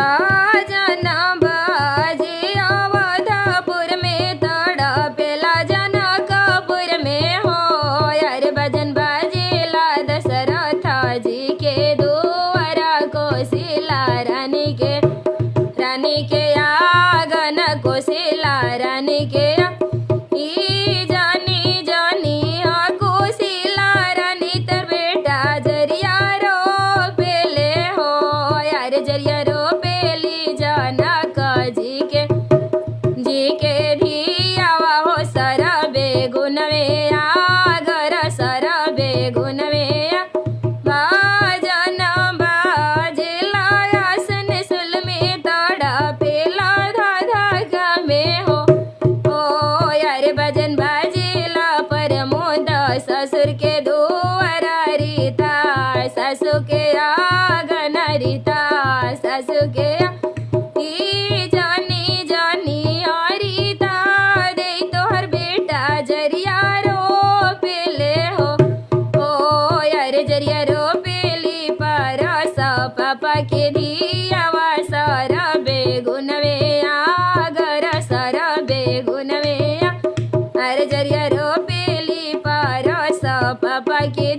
बाजन बाजे अवधपुर में तड़पेला जनकपुर में हो। यार भजन बाजेला दशरथ जी के दुआरा कोशिला रानी के आंगन कोशिला रानी के ई जानी जानी कोशिला रानी तर बेटा जरिया रो पेले हो। यार जरिया रो पेली जनक जी के धियावा हो सरबे गुनवे आगर सरबे गुनवे बाजन बाजेला आसन सुल में तड़पेला धाधा में हो। ओ यार भजन बाजेला परमोद ससुर के दुआरा रीता ससु के आंगन रीता ससु के ई जानी जानी रीता दे तोहर बेटा जरिया रो पेले हो। ओ यार जरिया रो पेली परस पापा के धियावा सरबे गुनवे आगर सरबे गुनवे अरे जरिया रो पेली परस पापा के